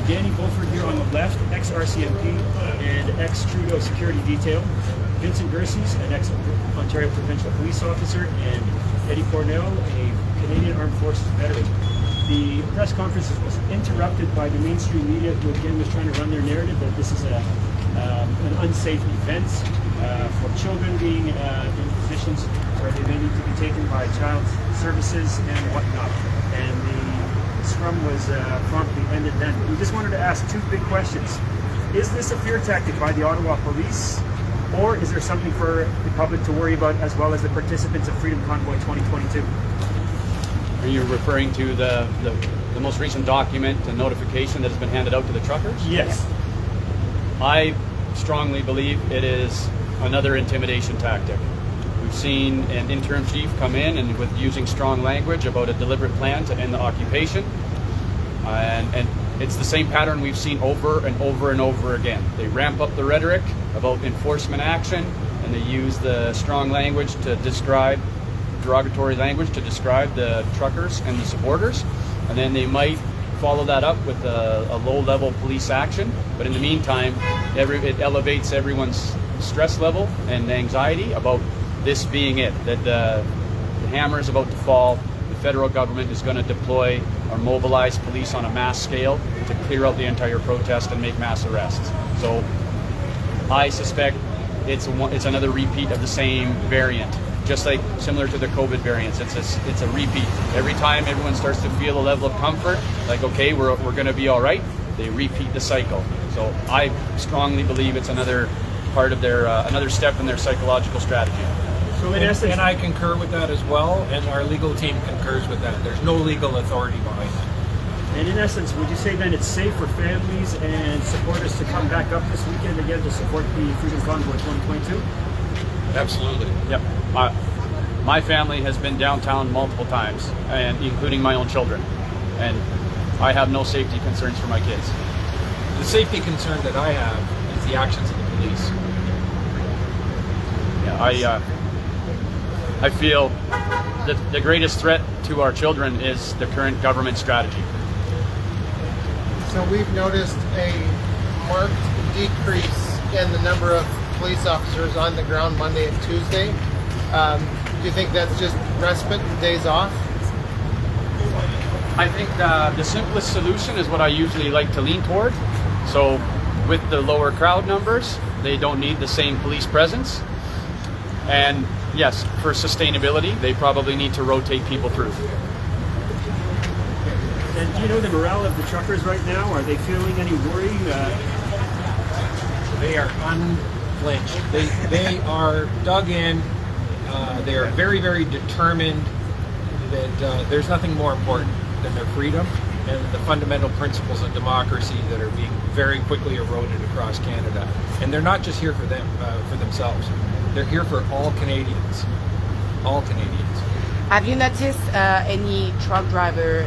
Danny Bulford here on the left, ex-RCMP and ex-Trudeau security detail. Vincent Gircys, an ex-Ontario Provincial Police Officer, and Eddy Cornell, a Canadian Armed Forces veteran. The press conference was interrupted by the mainstream media, who again was trying to run their narrative that this is an unsafe event for children being in positions where they may need to be taken by child services and whatnot. And the scrum was promptly ended then. We just wanted to ask two big questions. Is this a fear tactic by the Ottawa Police, or is there something for the public to worry about as well as the participants of Freedom Convoy 2022? Are you referring to the most recent document and notification that has been handed out to the truckers? Yes. I strongly believe it is another intimidation tactic. We've seen an interim chief come in and with using strong language about a deliberate plan to end the occupation. And it's the same pattern we've seen over and over and over again. They ramp up the rhetoric about enforcement action, and they use the strong language to describe, derogatory language to describe the truckers and the supporters, and then they might follow that up with a low-level police action. But in the meantime, it elevates everyone's stress level and anxiety about this being it, that the hammer is about to fall. The federal government is going to deploy or mobilize police on a mass scale to clear out the entire protest and make mass arrests. So I suspect it's another repeat of the same variant, just like similar to the COVID variants. It's a repeat. Every time everyone starts to feel a level of comfort, like, okay, we're going to be all right, they repeat the cycle. So I strongly believe it's another part of their, another step in their psychological strategy. So in essence, and I concur with that as well, and our legal team concurs with that. There's no legal authority behind it. and in essence, would you say then it's safe for families and supporters to come back up this weekend again to support the Freedom Convoy 2022? Absolutely. Yep. My family has been downtown multiple times, and including my own children, and I have no safety concerns for my kids. The safety concern that I have is the actions of the police. Yeah, I feel that the greatest threat to our children is the current government strategy. So we've noticed a marked decrease in the number of police officers on the ground Monday and Tuesday. Do you think that's just respite and days off? I think the simplest solution is what I usually like to lean toward. So with the lower crowd numbers, they don't need the same police presence. And yes, for sustainability, they probably need to rotate people through. And do you know the morale of the truckers right now? Are they feeling any worry? They are unflinched. They are dug in. They are very, very determined that there's nothing more important than their freedom and the fundamental principles of democracy that are being very quickly eroded across Canada. And they're not just here for them, for themselves. They're here for all Canadians. All Canadians. Have you noticed any truck driver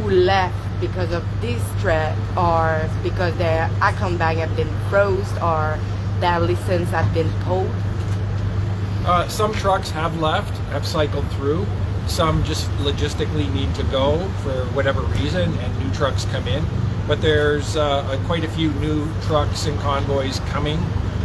who left because of this threat, or because their account bank have been froze, or their license have been pulled? Some trucks have left, have cycled through. Some just logistically need to go for whatever reason, and new trucks come in. But there's quite a few new trucks and convoys coming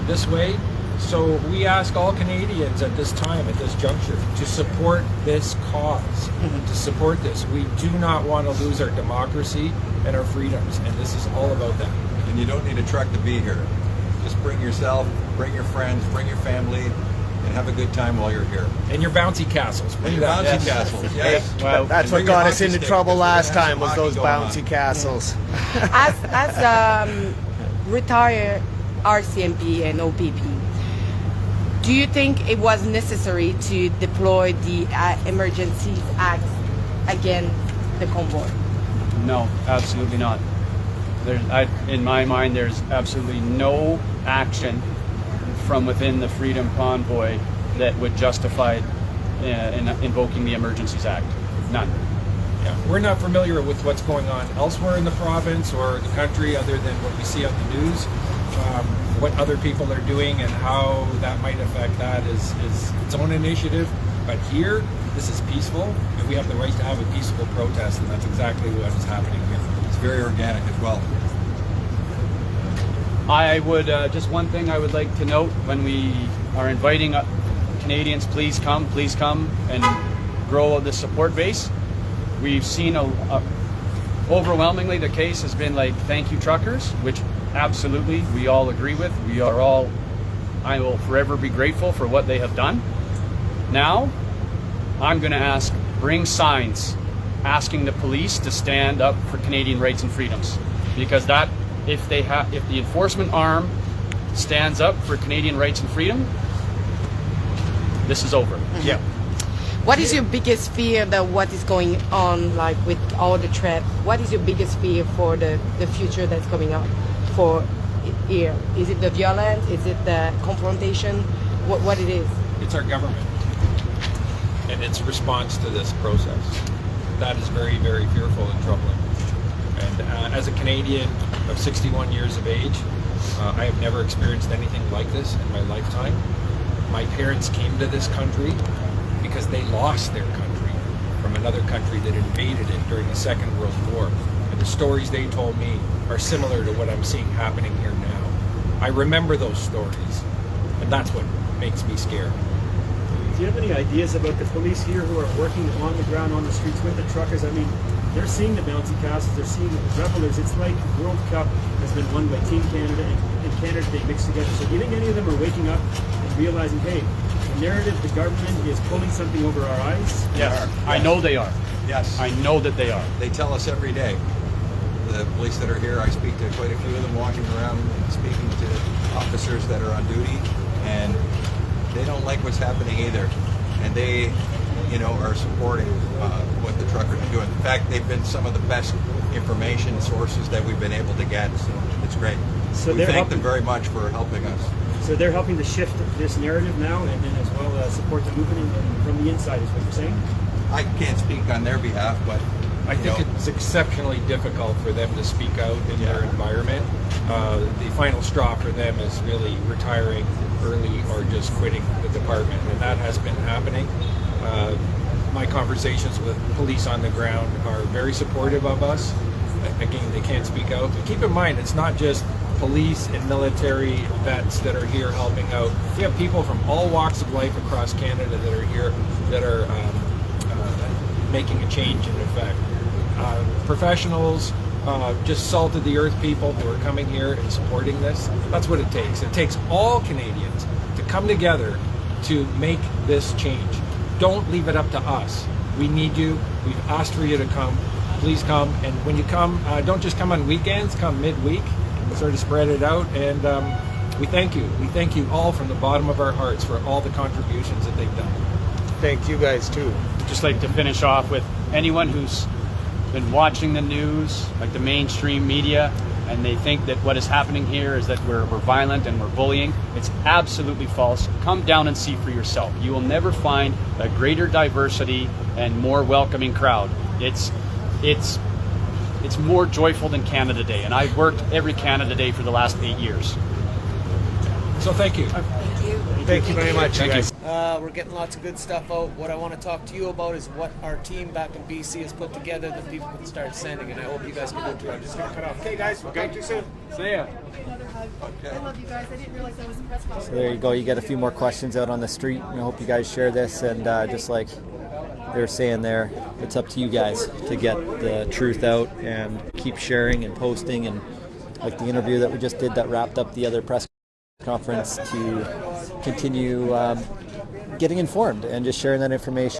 this way. So we ask all Canadians at this time, at this juncture, to support this cause, to support this. We do not want to lose our democracy and our freedoms, and this is all about that. And you don't need a truck to be here. Just bring yourself, bring your friends, bring your family, and have a good time while you're here. And your bouncy castles. And your bouncy castles, yes. Well, that's what got us into trouble last time, was those bouncy castles. As retired RCMP and OPP, do you think it was necessary to deploy the Emergencies Act against the convoy? No, absolutely not. In my mind, there's absolutely no action from within the Freedom Convoy that would justify invoking the Emergencies Act. None. Yeah. We're not familiar with what's going on elsewhere in the province or the country other than what we see on the news. What other people are doing and how that might affect that is its own initiative. But here, this is peaceful, and we have the right to have a peaceful protest, and that's exactly what is happening here. very organic as well. I would, just one thing I would like to note, when we are inviting Canadians, please come and grow the support base. We've seen overwhelmingly the case has been like, thank you truckers, which absolutely we all agree with. I will forever be grateful for what they have done. Now, I'm going to ask, bring signs asking the police to stand up for Canadian rights and freedoms, because that, if the enforcement arm stands up for Canadian rights and freedom, this is over. Yeah. What is your biggest fear that what is going on, like with all the threat? What is your biggest fear for the future that's coming up for here? Is it the violence? Is it the confrontation? What it is? It's our government and its response to this process. That is very, very fearful and troubling. And as a Canadian of 61 years of age, I have never experienced anything like this in my lifetime. My parents came to this country because they lost their country from another country that invaded it during the Second World War. And the stories they told me are similar to what I'm seeing happening here now. I remember those stories, and that's what makes me scared. Do you have any ideas about the police here who are working on the ground, on the streets with the truckers? I mean, they're seeing the bouncy castles, they're seeing the revelers. It's like the World Cup has been won by Team Canada, and Canada, they mix together. So do you think any of them are waking up and realizing, hey, the narrative, the government is pulling something over our eyes? Yes, I know they are. Yes. I know that they are. They tell us every day. The police that are here, I speak to quite a few of them walking around, speaking to officers that are on duty, and they don't like what's happening either. And they, are supporting what the truckers are doing. In fact, they've been some of the best information sources that we've been able to get, so it's great. So we thank them very much for helping us. So they're helping to shift this narrative now, and then as well support the movement from the inside, is what you're saying? I can't speak on their behalf, but I think it's exceptionally difficult for them to speak out in their environment. The final straw for them is really retiring early or just quitting the department, and that has been happening. My conversations with police on the ground are very supportive of us. Again, they can't speak out. But keep in mind, it's not just police and military vets that are here helping out. We have people from all walks of life across Canada that are here that are making a change in effect. Professionals, just salt of the earth people who are coming here and supporting this. That's what it takes. It takes all Canadians to come together to make this change. Don't leave it up to us. We need you. We've asked for you to come. Please come. And when you come, don't just come on weekends, come midweek. Sort of spread it out. And we thank you. We thank you all from the bottom of our hearts for all the contributions that they've done. Thank you guys too. Just like to finish off with anyone who's been watching the news, like the mainstream media, and they think that what is happening here is that we're violent and we're bullying. It's absolutely false. Come down and see for yourself. You will never find a greater diversity and more welcoming crowd. It's more joyful than Canada Day, and I've worked every Canada Day for the last 8 years. So thank you. Thank you very much, Thank guys. We're getting lots of good stuff out. What I want to talk to you about is what our team back in BC has put together that people can start sending, and I hope you guys can go through. I'm just going to cut off. Okay, guys, we'll talk to you soon. See ya. I love you guys. I didn't realize I was in press conference. So there you go. You get a few more questions out on the street. I hope you guys share this, and just like they were saying there, it's up to you guys to get the truth out and keep sharing and posting, and like the interview that we just did that wrapped up the other press conference, to continue getting informed and just sharing that information.